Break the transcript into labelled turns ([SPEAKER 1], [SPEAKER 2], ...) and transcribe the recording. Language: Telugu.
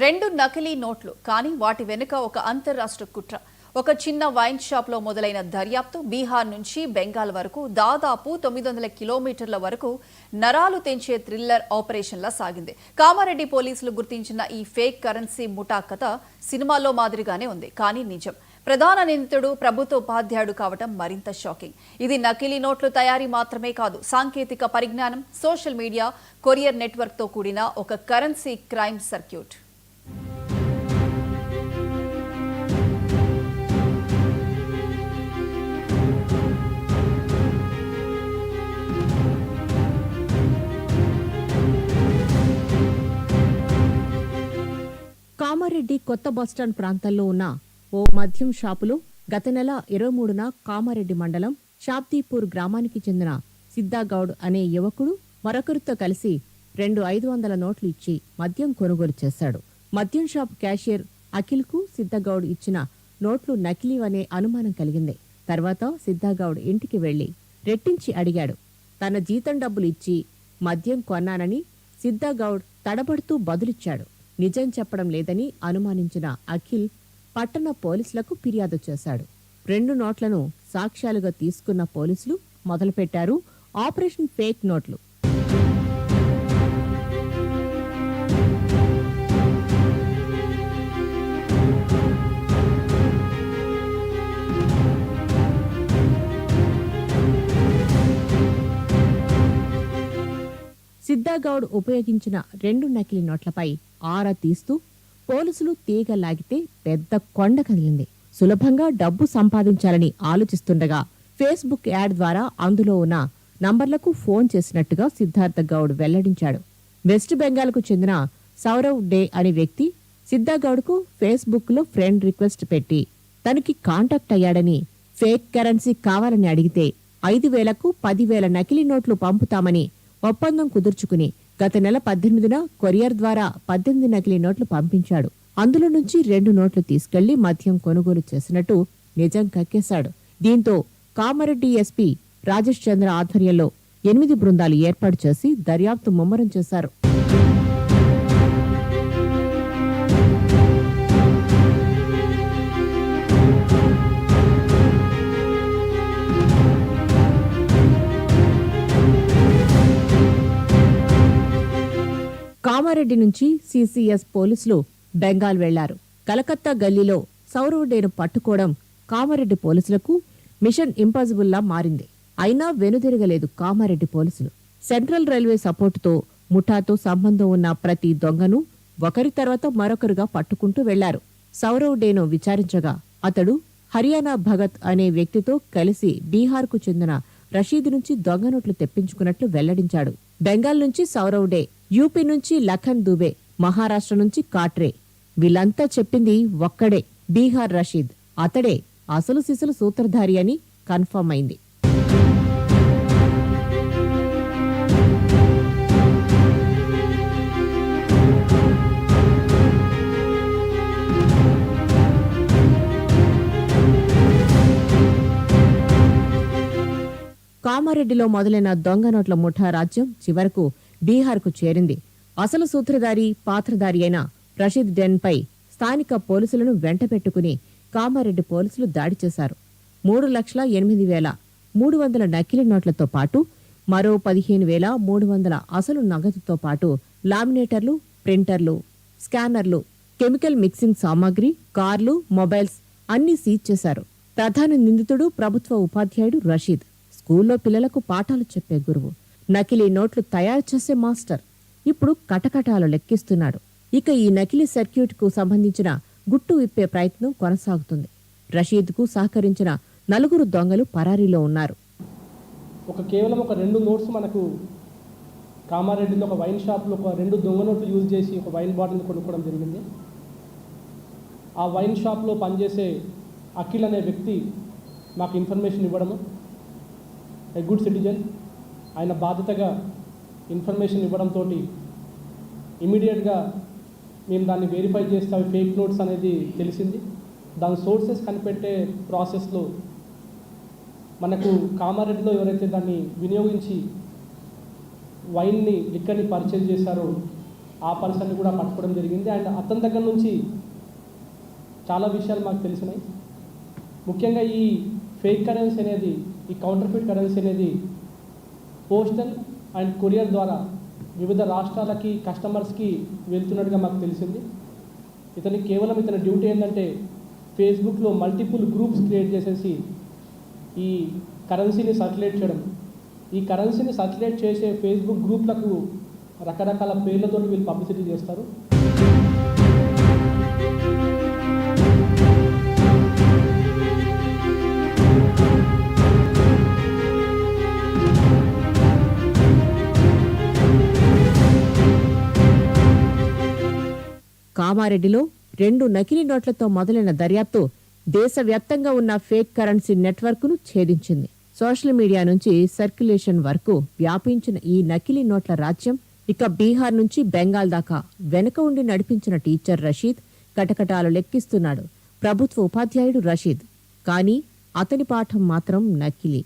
[SPEAKER 1] రెండు నకిలీ నోట్లు కానీ వాటి వెనుక ఒక అంతర్రాష్ట్ర కుట్ర. ఒక చిన్న వైన్ షాప్లో మొదలైన దర్యాప్తు బీహార్ నుంచి బెంగాల్ వరకు దాదాపు 900 కిలోమీటర్ల వరకు నరాలు తెంచే థ్రిల్లర్ ఆపరేషన్లా సాగింది. కామారెడ్డి పోలీసులు గుర్తించిన ఈ ఫేక్ కరెన్సీ ముఠా కథ సినిమాలో మాదిరిగానే ఉంది, కానీ నిజం. ప్రధాన నిందితుడు ప్రభుత్వ ఉపాధ్యాయుడు కావటం మరింత షాకింగ్. ఇది నకిలీ నోట్ల తయారీ మాత్రమే కాదు, సాంకేతిక పరిజ్ఞానం, సోషల్ మీడియా, కొరియర్ నెట్వర్క్తో కూడిన ఒక కరెన్సీ క్రైమ్ సర్క్యూట్.
[SPEAKER 2] కామారెడ్డి కొత్త బస్టాండ్ ప్రాంతంలో ఉన్న ఓ మద్యం షాపులో గత నెల 23న కామారెడ్డి మండలం షాబ్దీపూర్ గ్రామానికి చెందిన సిద్ధాగౌడ్ అనే యువకుడు మరొకరితో కలిసి 500 నోట్లు ఇచ్చి మద్యం కొనుగోలు చేశాడు. మద్యం షాప్ క్యాషియర్ అఖిల్కు సిద్ధాగౌడ్ ఇచ్చిన నోట్లు నకిలీవనే అనుమానం కలిగింది. తర్వాత సిద్ధాగౌడ్ ఇంటికి వెళ్లి రెట్టించి అడిగాడు. తన జీతం డబ్బులు ఇచ్చి మద్యం కొన్నానని సిద్ధాగౌడ్ తడబడుతూ బదులిచ్చాడు. నిజం చెప్పడం లేదని అనుమానించిన అఖిల్ పట్టణ పోలీసులకు ఫిర్యాదు చేశాడు. 2 నోట్లను సాక్ష్యాలుగా తీసుకున్న పోలీసులు మొదలుపెట్టారు ఆపరేషన్ ఫేక్ నోట్లు. సిద్ధాగౌడ్ ఉపయోగించిన 2 నకిలీ నోట్లపై ఆరా తీస్తూ పోలీసులు తీగ లాగితే పెద్ద కొండ కదిలింది. సులభంగా డబ్బు సంపాదించాలని ఆలోచిస్తుండగా ఫేస్బుక్ యాడ్ ద్వారా అందులో ఉన్న నంబర్లకు ఫోన్ చేసినట్టుగా సిద్ధార్థ గౌడ్ వెల్లడించాడు. వెస్ట్ బెంగాల్కు చెందిన సౌరవ్ డే అనే వ్యక్తి సిద్ధాగౌడ్కు ఫేస్బుక్లో ఫ్రెండ్ రిక్వెస్ట్ పెట్టి తనకి కాంటాక్ట్ అయ్యాడని, ఫేక్ కరెన్సీ కావాలని అడిగితే 5,000కు 10,000 నకిలీ నోట్లు పంపుతామని ఒప్పందం కుదుర్చుకుని గత నెల 18న కొరియర్ ద్వారా 18 నకిలీ నోట్లు పంపించాడు. అందులో నుంచి 2 నోట్లు తీసుకెళ్లి మద్యం కొనుగోలు చేసినట్టు నిజం కక్కేశాడు. దీంతో కామారెడ్డి ఎస్పీ రాజేష్ చంద్ర ఆధ్వర్యంలో 8 బృందాలు ఏర్పాటు చేసి దర్యాప్తు ముమ్మరం చేశారు. కామారెడ్డి నుంచి సిసిఎస్ పోలీసులు బెంగాల్ వెళ్లారు. కలకత్తా గల్లీలో సౌరవ్ డేను పట్టుకోవడం కామారెడ్డి పోలీసులకు మిషన్ ఇంపాసిబుల్లా మారింది. అయినా వెనుదిరగలేదు కామారెడ్డి పోలీసులు. సెంట్రల్ రైల్వే సపోర్టుతో ముఠాతో సంబంధం ఉన్న ప్రతి దొంగను ఒకరి తర్వాత మరొకరుగా పట్టుకుంటూ వెళ్లారు. సౌరవ్ డేను విచారించగా అతడు హర్యానా భగత్ అనే వ్యక్తితో కలిసి బీహార్కు చెందిన రషీద్ నుంచి దొంగ నోట్లు తెప్పించుకున్నట్లు వెల్లడించాడు. బెంగాల్ నుంచి సౌరవ్ డే, యూపీ నుంచి లఖన్ దుబే, మహారాష్ట్ర నుంచి కాట్రే. వీళ్ళంతా చెప్పింది ఒక్కడే, బీహార్ రషీద్. అతడే అసలు సిసలు సూత్రధారి అని కన్ఫర్మ్ అయింది. కామారెడ్డిలో మొదలైన దొంగ నోట్ల ముఠా రాజ్యం చివరకు బీహార్కు చేరింది. అసలు సూత్రధారి, పాత్రధారి అయిన రషీద్ డెన్పై స్థానిక పోలీసులను వెంటపెట్టుకుని కామారెడ్డి పోలీసులు దాడి చేశారు. 3,08,300 నకిలీ నోట్లతో పాటు మరో 15,300 అసలు నగదుతో పాటు లామినేటర్లు, ప్రింటర్లు, స్కానర్లు, కెమికల్ మిక్సింగ్ సామాగ్రి, కార్లు, మొబైల్స్ అన్నీ సీజ్ చేశారు. ప్రధాన నిందితుడు ప్రభుత్వ ఉపాధ్యాయుడు రషీద్. స్కూల్లో పిల్లలకు పాఠాలు చెప్పే గురువు. నకిలీ నోట్లు తయారు చేసే మాస్టర్. ఇప్పుడు కటకటాలు లెక్కిస్తున్నాడు. ఇక ఈ నకిలీ సర్క్యూట్ కు సంబంధించిన గుట్టు విప్పే ప్రయత్నం కొనసాగుతుంది. రషీద్ కు సహకరించిన 4 దొంగలు పరారీలో ఉన్నారు.
[SPEAKER 3] కేవలం 2 నోట్స్ మనకు కామారెడ్డిలో ఒక వైన్ షాప్లో 2 దొంగ నోట్లు యూజ్ చేసి ఒక వైన్ బాటిల్ని కొనుక్కోవడం జరిగింది. ఆ వైన్ షాప్లో పనిచేసే అఖిల్ అనే వ్యక్తి మాకు ఇన్ఫర్మేషన్ ఇవ్వడము, ఏ గుడ్ సిటిజన్, ఆయన బాధ్యతగా ఇన్ఫర్మేషన్ ఇవ్వడంతో ఇమీడియట్గా మేము దాన్ని వెరిఫై చేస్తే అవి ఫేక్ నోట్స్ అనేది తెలిసింది. దాని సోర్సెస్ కనిపెట్టే ప్రాసెస్లో మనకు కామారెడ్డిలో ఎవరైతే దాన్ని వినియోగించి వైన్ని లిక్కర్ని పర్చేజ్ చేశారో ఆ పర్సన్ని కూడా పట్టుకోవడం జరిగింది. అండ్ అతని దగ్గర నుంచి చాలా విషయాలు మాకు తెలిసినాయి. ముఖ్యంగా ఈ ఫేక్ కరెన్సీ అనేది, ఈ కౌంటర్ఫిట్ కరెన్సీ అనేది పోస్టల్ అండ్ కొరియర్ ద్వారా వివిధ రాష్ట్రాలకి కస్టమర్స్కి వెళ్తున్నట్టుగా మాకు తెలిసింది. ఇతని డ్యూటీ ఏంటంటే ఫేస్బుక్లో మల్టిపుల్ గ్రూప్స్ క్రియేట్ చేసేసి ఈ కరెన్సీని సర్క్యులేట్ చేయడం. ఈ కరెన్సీని సర్క్యులేట్ చేసే ఫేస్బుక్ గ్రూప్లకు రకరకాల పేర్లతో వీళ్ళు పబ్లిసిటీ చేస్తారు.
[SPEAKER 2] కామారెడ్డిలో 2 నకిలీ నోట్లతో మొదలైన దర్యాప్తు దేశవ్యాప్తంగా ఉన్న ఫేక్ కరెన్సీ నెట్వర్క్ను ఛేదించింది. సోషల్ మీడియా నుంచి సర్క్యులేషన్ వరకు వ్యాపించిన ఈ నకిలీ నోట్ల రాజ్యం ఇక బీహార్ నుంచి బెంగాల్ దాకా వెనుక ఉండి నడిపించిన టీచర్ రషీద్ కటకటాలు లెక్కిస్తున్నాడు. ప్రభుత్వ ఉపాధ్యాయుడు రషీద్. కానీ అతని పాఠం మాత్రం నకిలీ.